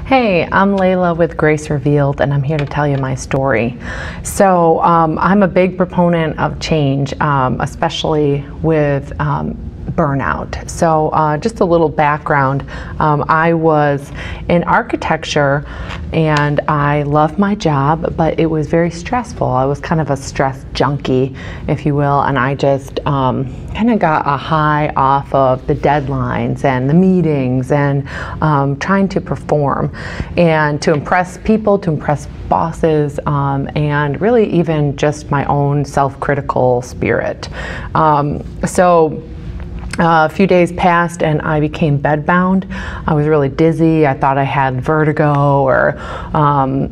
Hey, I'm Layla with Grace Revealed, and I'm here to tell you my story. So I'm a big proponent of change, especially with burnout. So just a little background. I was in architecture and I loved my job, but it was very stressful. I was kind of a stress junkie, if you will, and I just kind of got a high off of the deadlines and the meetings and trying to perform and to impress people, to impress bosses, and really even just my own self-critical spirit. A few days passed and I became bedbound. I was really dizzy. I thought I had vertigo or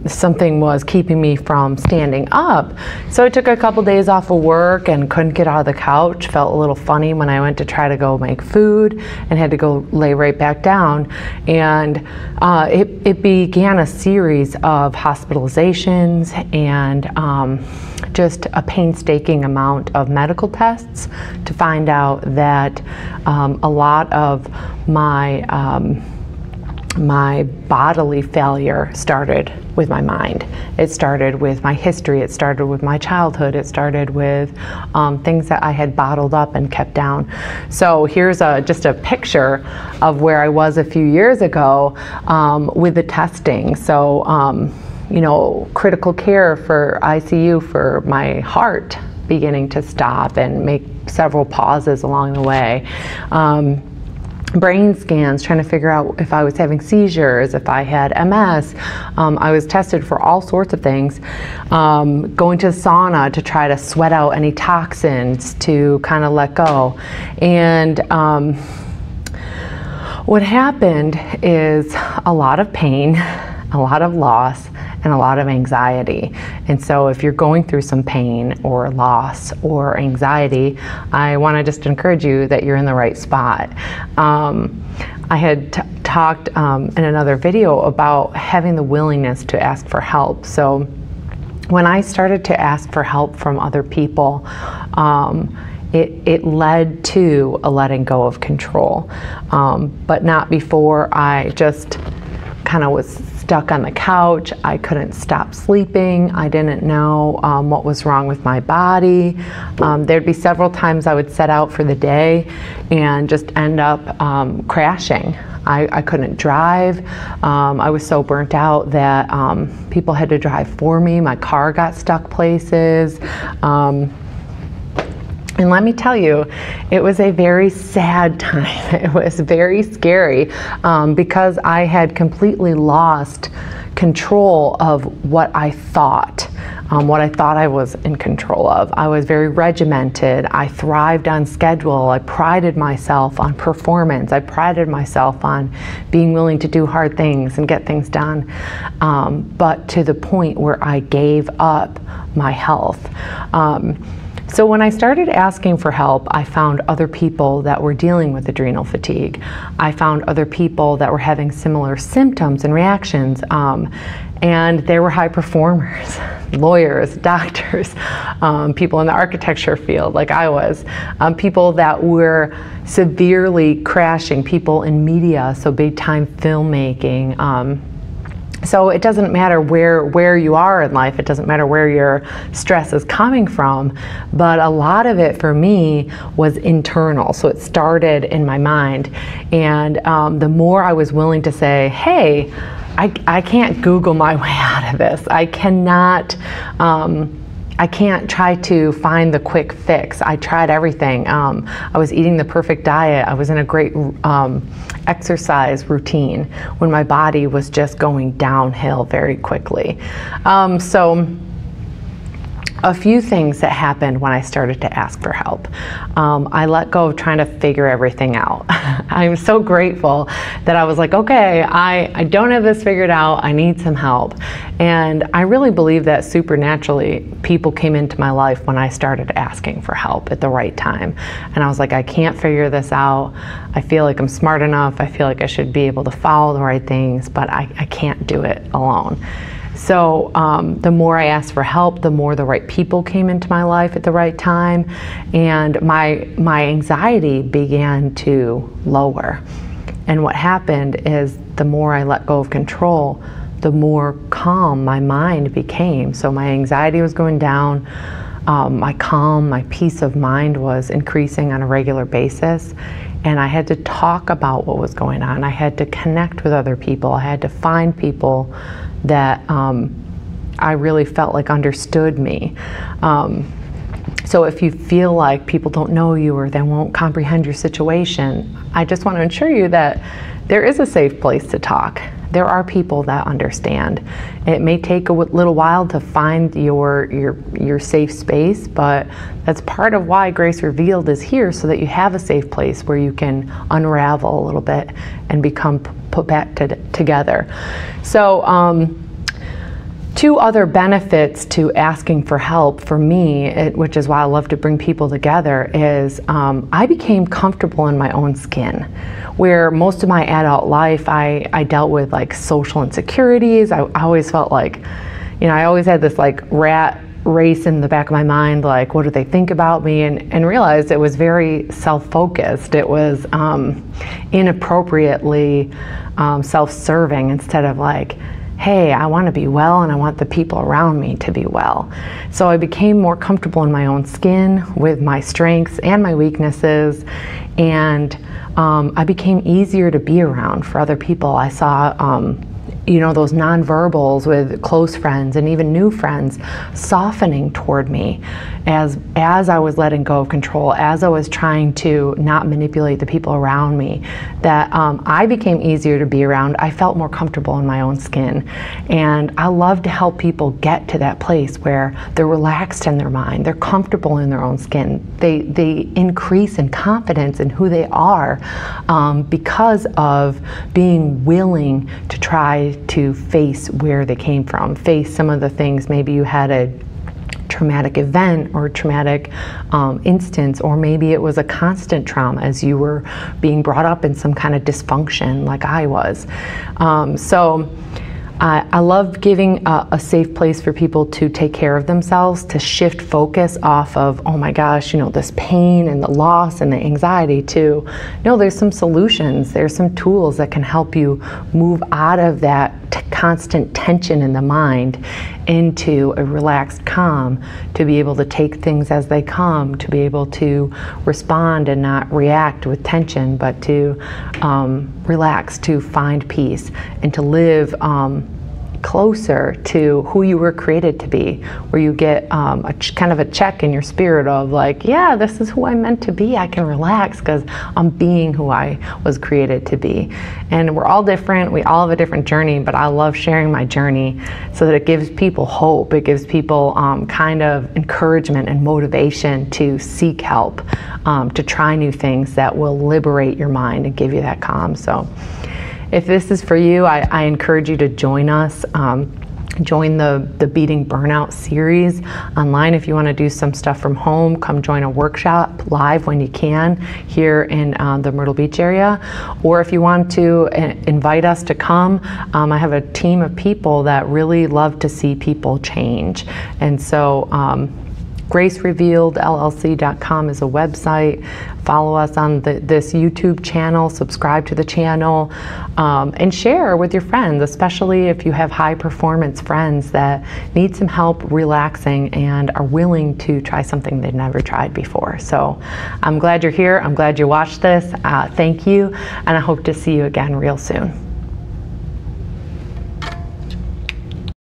something was keeping me from standing up. So I took a couple days off of work and couldn't get out of the couch. Felt a little funny when I went to try to go make food and had to go lay right back down. And it began a series of hospitalizations and just a painstaking amount of medical tests to find out that a lot of my my bodily failure started with my mind. It started with my history, it started with my childhood, it started with things that I had bottled up and kept down. So here's just a picture of where I was a few years ago with the testing. So you know, critical care for ICU for my heart beginning to stop and make several pauses along the way. Brain scans, trying to figure out if I was having seizures, if I had MS. I was tested for all sorts of things. Going to the sauna to try to sweat out any toxins to kind of let go. And what happened is a lot of pain, a lot of loss, and a lot of anxiety. And so if you're going through some pain or loss or anxiety, I want to just encourage you that you're in the right spot. I had talked in another video about having the willingness to ask for help. So when I started to ask for help from other people, it led to a letting go of control, but not before I just kind of was stuck on the couch. I couldn't stop sleeping. I didn't know what was wrong with my body. There'd be several times I would set out for the day and just end up crashing. I couldn't drive. I was so burnt out that people had to drive for me. My car got stuck places. And let me tell you, it was a very sad time. It was very scary because I had completely lost control of what I thought I was in control of. I was very regimented. I thrived on schedule. I prided myself on performance. I prided myself on being willing to do hard things and get things done, but to the point where I gave up my health. So when I started asking for help, I found other people that were dealing with adrenal fatigue. I found other people that were having similar symptoms and reactions, and they were high performers, lawyers, doctors, people in the architecture field like I was, people that were severely crashing, people in media, so big time filmmaking. So it doesn't matter where you are in life, it doesn't matter where your stress is coming from, but a lot of it for me was internal. So it started in my mind, and the more I was willing to say, hey, I can't Google my way out of this. I can't try to find the quick fix. I tried everything. I was eating the perfect diet. I was in a great exercise routine when my body was just going downhill very quickly. So a few things that happened when I started to ask for help. I let go of trying to figure everything out. I'm so grateful that I was like, okay, I don't have this figured out. I need some help. And I really believe that supernaturally people came into my life when I started asking for help at the right time. And I was like, I can't figure this out. I feel like I'm smart enough. I feel like I should be able to follow the right things, but I can't do it alone. So the more I asked for help, the more the right people came into my life at the right time, and my anxiety began to lower. And what happened is the more I let go of control, the more calm my mind became. So my anxiety was going down, my calm, my peace of mind was increasing on a regular basis. And I had to talk about what was going on. I had to connect with other people. I had to find people that I really felt like understood me. So if you feel like people don't know you or they won't comprehend your situation, I just want to assure you that there is a safe place to talk. There are people that understand. It may take a little while to find your safe space, but that's part of why Grace Revealed is here, so that you have a safe place where you can unravel a little bit and become put back together. So two other benefits to asking for help for me, which is why I love to bring people together, is I became comfortable in my own skin. Where most of my adult life I dealt with like social insecurities. I always felt like, you know, I always had this like rat race in the back of my mind, like what do they think about me, and realized it was very self-focused. It was inappropriately self-serving, instead of like, hey, I want to be well and I want the people around me to be well. So I became more comfortable in my own skin with my strengths and my weaknesses, and I became easier to be around for other people. I saw you know, those nonverbals with close friends and even new friends softening toward me as I was letting go of control, as I was trying to not manipulate the people around me, that I became easier to be around. I felt more comfortable in my own skin. And I love to help people get to that place where they're relaxed in their mind, they're comfortable in their own skin, they increase in confidence in who they are because of being willing to try to face where they came from, face some of the things. Maybe you had a traumatic event or traumatic instance, or maybe it was a constant trauma as you were being brought up in some kind of dysfunction like I was. So I love giving a safe place for people to take care of themselves, to shift focus off of, oh my gosh, you know, this pain and the loss and the anxiety, to, no, there's some solutions, there's some tools that can help you move out of that constant tension in the mind into a relaxed calm, to be able to take things as they come, to be able to respond and not react with tension, but to relax, to find peace, and to live closer to who you were created to be, where you get kind of a check in your spirit of like, yeah, this is who I'm meant to be. I can relax because I'm being who I was created to be. And we're all different. We all have a different journey, but I love sharing my journey so that it gives people hope. It gives people kind of encouragement and motivation to seek help, to try new things that will liberate your mind and give you that calm. So if this is for you, I encourage you to join us. Join the Beating Burnout series online. If you want to do some stuff from home, come join a workshop live when you can here in the Myrtle Beach area. Or if you want to invite us to come, I have a team of people that really love to see people change. And so GraceRevealedLLC.com is a website. Follow us on this YouTube channel, subscribe to the channel, and share with your friends, especially if you have high performance friends that need some help relaxing and are willing to try something they've never tried before. So I'm glad you're here. I'm glad you watched this. Thank you, and I hope to see you again real soon.